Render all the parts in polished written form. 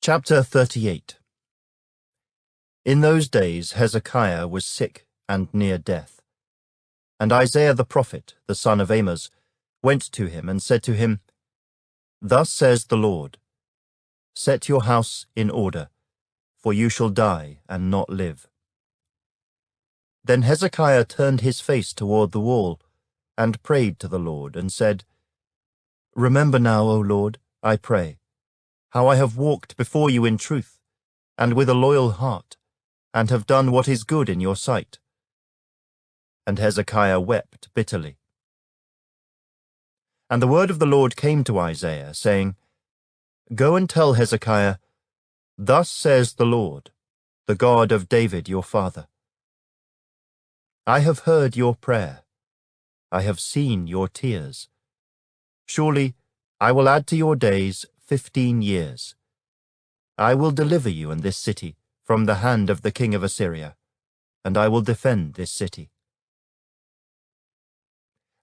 Chapter 38. In those days Hezekiah was sick and near death. And Isaiah the prophet, the son of Amoz, went to him and said to him, Thus says the Lord, Set your house in order, for you shall die and not live. Then Hezekiah turned his face toward the wall, and prayed to the Lord, and said, Remember now, O Lord, I pray, how I have walked before you in truth, and with a loyal heart, and have done what is good in your sight. And Hezekiah wept bitterly. And the word of the Lord came to Isaiah, saying, Go and tell Hezekiah, Thus says the Lord, the God of David your father. I have heard your prayer. I have seen your tears. Surely I will add to your days 15 years. I will deliver you and this city from the hand of the king of Assyria, and I will defend this city.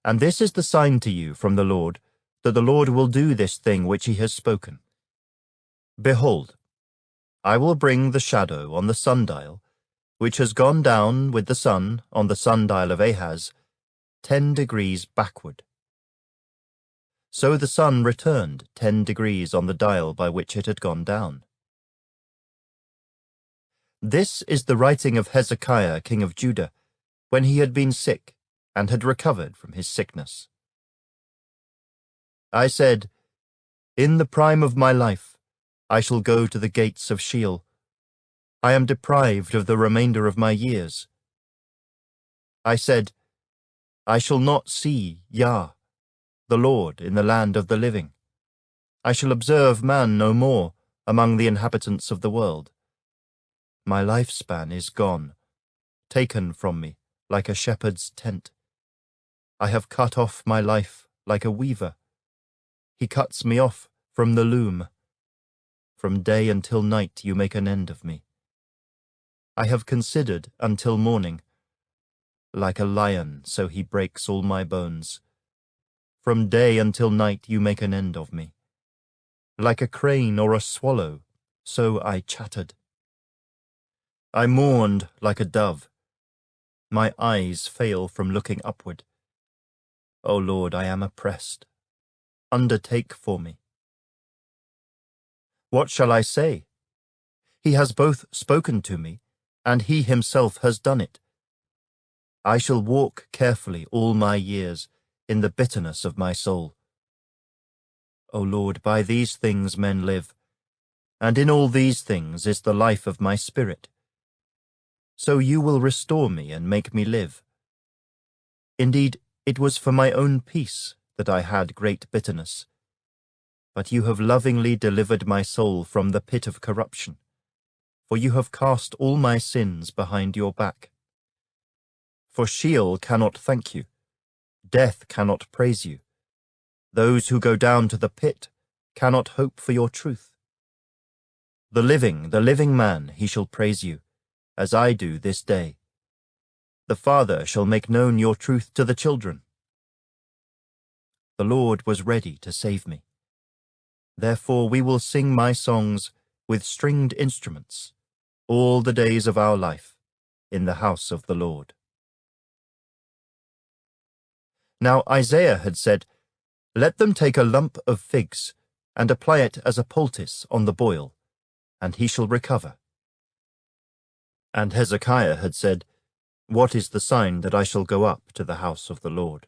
And this is the sign to you from the Lord, that the Lord will do this thing which he has spoken. Behold, I will bring the shadow on the sundial, which has gone down with the sun on the sundial of Ahaz, 10 degrees backward. So the sun returned 10 degrees on the dial by which it had gone down. This is the writing of Hezekiah king of Judah, when he had been sick and had recovered from his sickness. I said, In the prime of my life I shall go to the gates of Sheol. I am deprived of the remainder of my years. I said, I shall not see Yah, the Lord, in the land of the living. I shall observe man no more among the inhabitants of the world. My lifespan is gone, taken from me like a shepherd's tent. I have cut off my life like a weaver. He cuts me off from the loom. From day until night you make an end of me. I have considered until morning. Like a lion, so he breaks all my bones. From day until night you make an end of me. Like a crane or a swallow, so I chattered. I mourned like a dove. My eyes fail from looking upward. O Lord, I am oppressed. Undertake for me. What shall I say? He has both spoken to me, and he himself has done it. I shall walk carefully all my years in the bitterness of my soul. O Lord, by these things men live, and in all these things is the life of my spirit. So you will restore me and make me live. Indeed, it was for my own peace that I had great bitterness. But you have lovingly delivered my soul from the pit of corruption, for you have cast all my sins behind your back. For Sheol cannot thank you, death cannot praise you. Those who go down to the pit cannot hope for your truth. The living man, he shall praise you, as I do this day. The Father shall make known your truth to the children. The Lord was ready to save me. Therefore we will sing my songs with stringed instruments all the days of our life in the house of the Lord. Now Isaiah had said, Let them take a lump of figs and apply it as a poultice on the boil, and he shall recover. And Hezekiah had said, What is the sign that I shall go up to the house of the Lord?